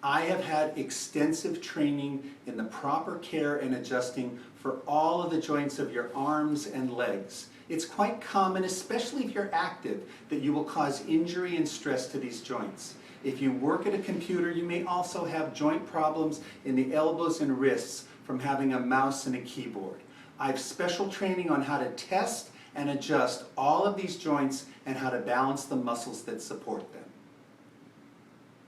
I have had extensive training in the proper care and adjusting for all of the joints of your arms and legs. It's quite common, especially if you're active, that you will cause injury and stress to these joints. If you work at a computer, you may also have joint problems in the elbows and wrists from having a mouse and a keyboard. I have special training on how to test and adjust all of these joints and how to balance the muscles that support them.